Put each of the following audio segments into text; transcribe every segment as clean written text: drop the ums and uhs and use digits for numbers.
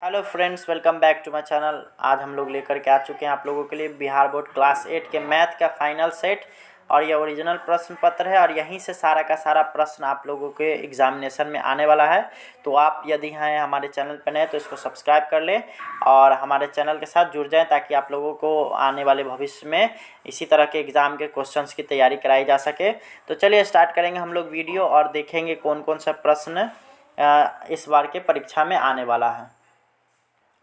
Hello friends, welcome back to my channel. आज हम लोग लेकर के आ चुके हैं आप लोगों के लिए बिहार बोर्ड क्लास 8 के मैथ का फाइनल सेट। और ये ओरिजिनल प्रश्न पत्र है और यहीं से सारा का सारा प्रश्न आप लोगों के एग्जामिनेशन में आने वाला है। तो आप यदि हैं हमारे चैनल पर नए तो इसको सब्सक्राइब कर लें और हमारे चैनल के साथ जुड़ जाएं ताकि आप लोगों को आने वाले भविष्य में इसी तरह के एग्ज़ाम के क्वेश्चंस की तैयारी कराई जा सके। तो चलिए स्टार्ट करेंगे हम लोग वीडियो और देखेंगे कौन कौन सा प्रश्न इस बार के परीक्षा में आने वाला है।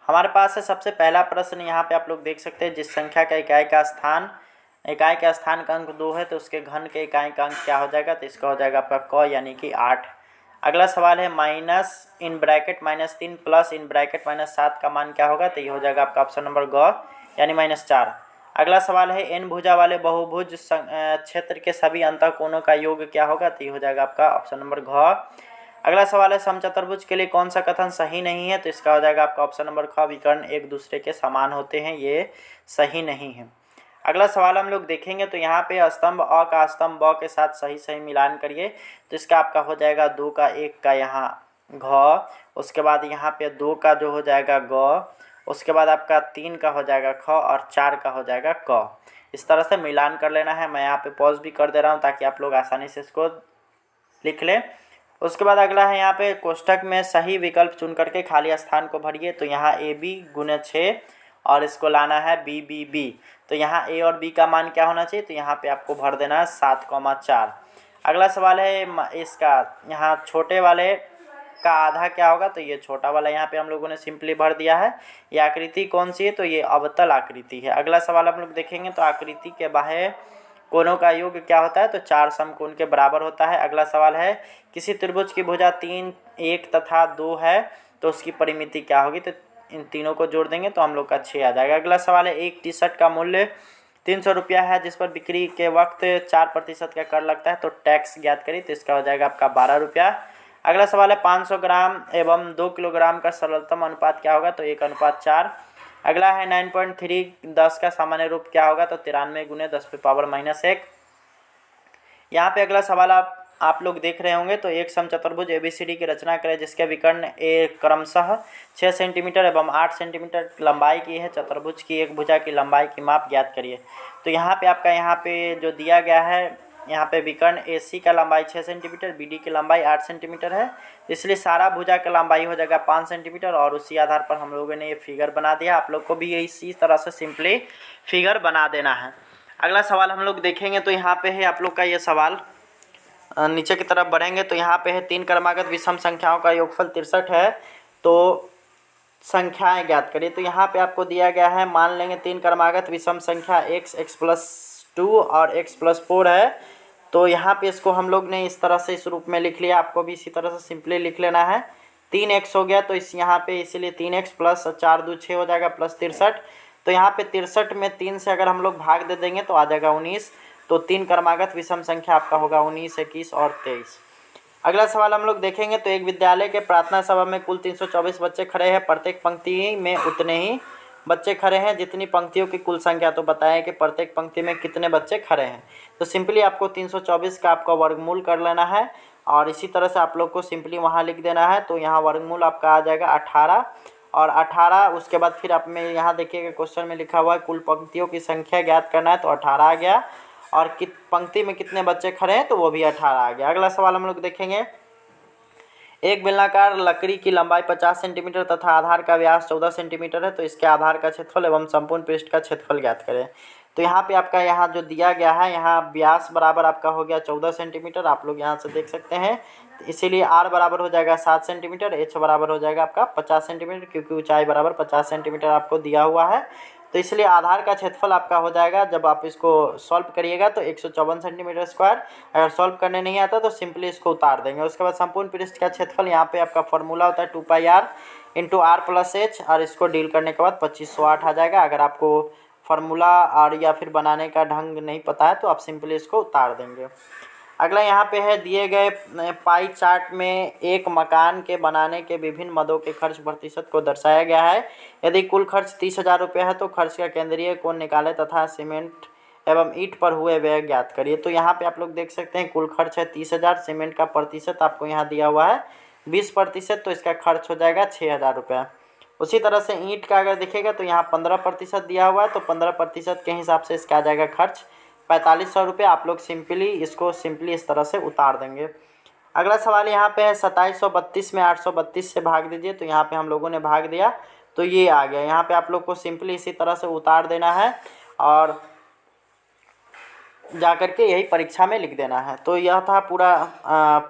हमारे पास है सबसे पहला प्रश्न। यहाँ पे आप लोग देख सकते हैं, जिस संख्या का इकाई का स्थान का अंक 2 है तो उसके घन के इकाई का अंक क्या हो जाएगा। तो इसका हो जाएगा आपका क यानी कि 8। अगला सवाल है minus in bracket -3 plus in bracket -7 का मान क्या होगा। तो ये हो जाएगा आपका ऑप्शन नंबर ग यानी -4। अगला सवाल है एन भुजा वाले बहुभुज क्षेत्र के सभी अंतःकोणों का योग क्या होगा। तो ये हो जाएगा आपका ऑप्शन नंबर घ। अगला सवाल है समचतुर्भुज के लिए कौन सा कथन सही नहीं है। तो इसका हो जाएगा आपका ऑप्शन नंबर ख, विकर्ण एक दूसरे के समान होते हैं, ये सही नहीं है। अगला सवाल हम लोग देखेंगे तो यहाँ पे स्तंभ अ का स्तंभ ब के साथ सही सही मिलान करिए। तो इसका आपका हो जाएगा 2 का 1 का यहाँ घ, उसके बाद यहाँ पे 2 का जो हो जाएगा ग, उसके बाद आपका 3 का हो जाएगा ख और 4 का हो जाएगा क। इस तरह से मिलान कर लेना है। मैं यहाँ पे पॉज भी कर दे रहा हूँ ताकि आप लोग आसानी से इसको लिख लें। उसके बाद अगला है यहाँ पे कोष्ठक में सही विकल्प चुन करके खाली स्थान को भरिए। तो यहाँ AB गुने 6 और इसको लाना है BBB। तो यहाँ A और B का मान क्या होना चाहिए। तो यहाँ पे आपको भर देना है 7,4। अगला सवाल है इसका, यहाँ छोटे वाले का आधा क्या होगा। तो ये छोटा वाला यहाँ पे हम लोगों ने सिंपली भर दिया है। ये आकृति कौन सी है। तो ये अवतल आकृति है। अगला सवाल हम लोग देखेंगे तो आकृति के बाह्य कोणों का योग क्या होता है। तो 4 समकोण के बराबर होता है। अगला सवाल है किसी त्रिभुज की भुजा 3, 1 तथा 2 है तो उसकी परिमिति क्या होगी। तो इन तीनों को जोड़ देंगे तो हम लोग का 6 आ जाएगा। अगला सवाल है एक टी शर्ट का मूल्य 300 रुपया है जिस पर बिक्री के वक्त 4% का कर लगता है। तो टैक्स ज्ञात करिए। तो इसका हो जाएगा आपका 12 रुपया। अगला सवाल है 500 ग्राम एवं 2 किलोग्राम का सरलतम अनुपात क्या होगा। तो 1:4। अगला है 9.3 10 का सामान्य रूप क्या होगा। तो 93 गुने 10⁻⁻1। यहाँ पे अगला सवाल आप लोग देख रहे होंगे तो एक समचतुर्भुज ABCD की रचना करें जिसके विकर्ण ए क्रमशः 6 सेंटीमीटर एवं 8 सेंटीमीटर लंबाई की है। चतुर्भुज की एक भुजा की लंबाई की माप ज्ञात करिए। तो यहाँ पे आपका यहाँ पे जो दिया गया है, यहाँ पे विकर्ण AC का लंबाई 6 सेंटीमीटर, BD की लंबाई 8 सेंटीमीटर है, इसलिए सारा भुजा का लंबाई हो जाएगा 5 सेंटीमीटर। और उसी आधार पर हम लोगों ने ये फिगर बना दिया। आप लोग को भी इसी तरह से सिंपली फिगर बना देना है। अगला सवाल हम लोग देखेंगे तो यहाँ पे है आप लोग का ये सवाल, नीचे की तरफ बढ़ेंगे तो यहाँ पे है 3 क्रमागत विषम संख्याओं का योगफल 63 है तो संख्याएं ज्ञात करिए। तो यहाँ पे आपको दिया गया है, मान लेंगे 3 क्रमागत विषम संख्या x+2 और x+4 है। तो यहाँ पे इसको हम लोग ने इस तरह से इस रूप में लिख लिया। आपको भी इसी तरह से सिंपली लिख लेना है। 3x हो गया तो इस यहाँ पे इसीलिए 3x प्लस 4 2 6 हो जाएगा प्लस 63। तो यहाँ पे 63 में 3 से अगर हम लोग भाग दे देंगे तो आ जाएगा 19। तो 3 क्रमागत विषम संख्या आपका होगा 19, 21 और 23। अगला सवाल हम लोग देखेंगे तो एक विद्यालय के प्रार्थना सभा में कुल 324 बच्चे खड़े हैं। प्रत्येक पंक्ति में उतने ही बच्चे खड़े हैं जितनी पंक्तियों की कुल संख्या। तो बताएं कि प्रत्येक पंक्ति में कितने बच्चे खड़े हैं। तो सिंपली आपको 324 का आपका वर्गमूल कर लेना है और इसी तरह से आप लोग को सिंपली वहाँ लिख देना है। तो यहाँ वर्गमूल आपका आ जाएगा 18 और 18। उसके बाद फिर आप में यहाँ देखिएगा क्वेश्चन में लिखा हुआ है कुल पंक्तियों की संख्या ज्ञात करना है। तो 18 आ गया और पंक्ति में कितने बच्चे खड़े हैं तो वो भी 18 आ गया। अगला सवाल हम लोग देखेंगे, एक बेलनाकार लकड़ी की लंबाई 50 सेंटीमीटर तथा आधार का व्यास 14 सेंटीमीटर है। तो इसके आधार का क्षेत्रफल एवं संपूर्ण पृष्ठ का क्षेत्रफल ज्ञात करें। तो यहाँ पे आपका यहाँ जो दिया गया है, यहाँ व्यास बराबर आपका हो गया 14 सेंटीमीटर, आप लोग यहाँ से देख सकते हैं। तो इसीलिए R बराबर हो जाएगा 7 सेंटीमीटर, H बराबर हो जाएगा आपका 50 सेंटीमीटर, क्योंकि ऊंचाई बराबर 50 सेंटीमीटर आपको दिया हुआ है। तो इसलिए आधार का क्षेत्रफल आपका हो जाएगा, जब आप इसको सॉल्व करिएगा तो 154 सेंटीमीटर स्क्वायर। अगर सॉल्व करने नहीं आता तो सिंपली इसको उतार देंगे। उसके बाद संपूर्ण पृष्ठ का क्षेत्रफल, यहाँ पे आपका फॉर्मूला होता है 2πr × r+h और इसको डील करने के बाद 2508 आ जाएगा। अगर आपको फार्मूला और या फिर बनाने का ढंग नहीं पता है तो आप सिंपली इसको उतार देंगे। अगला यहाँ पे है, दिए गए पाई चार्ट में एक मकान के बनाने के विभिन्न मदों के खर्च प्रतिशत को दर्शाया गया है। यदि कुल खर्च 30,000 रुपये है तो खर्च का केंद्रीय कोण निकाले तथा सीमेंट एवं ईंट पर हुए व्यय ज्ञात करिए। तो यहाँ पे आप लोग देख सकते हैं कुल खर्च है 30,000, सीमेंट का प्रतिशत आपको यहाँ दिया हुआ है 20%, तो इसका खर्च हो जाएगा 6,000 रुपये। उसी तरह से ईंट का अगर दिखेगा तो यहाँ 15% दिया हुआ है, तो 15% के हिसाब से इसका आ जाएगा खर्च 4500 रुपये। आप लोग सिंपली इस तरह से उतार देंगे। अगला सवाल यहाँ पे है 2732 में 832 से भाग दीजिए। तो यहाँ पे हम लोगों ने भाग दिया तो ये आ गया। यहाँ पे आप लोग को सिंपली इसी तरह से उतार देना है और जा कर के यही परीक्षा में लिख देना है। तो यह था पूरा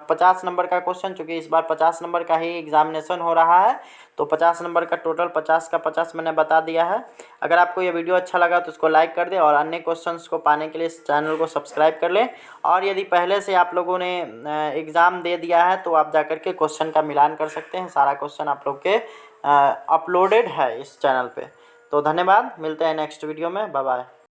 50 नंबर का क्वेश्चन। चूँकि इस बार 50 नंबर का ही एग्जामिनेशन हो रहा है तो 50 नंबर का टोटल 50 का 50 मैंने बता दिया है। अगर आपको ये वीडियो अच्छा लगा तो उसको लाइक कर दें और अन्य क्वेश्चंस को पाने के लिए इस चैनल को सब्सक्राइब कर लें। और यदि पहले से आप लोगों ने एग्ज़ाम दे दिया है तो आप जा कर के क्वेश्चन का मिलान कर सकते हैं। सारा क्वेश्चन आप लोग के अपलोडेड है इस चैनल पर। तो धन्यवाद, मिलते हैं नेक्स्ट वीडियो में। Bye bye.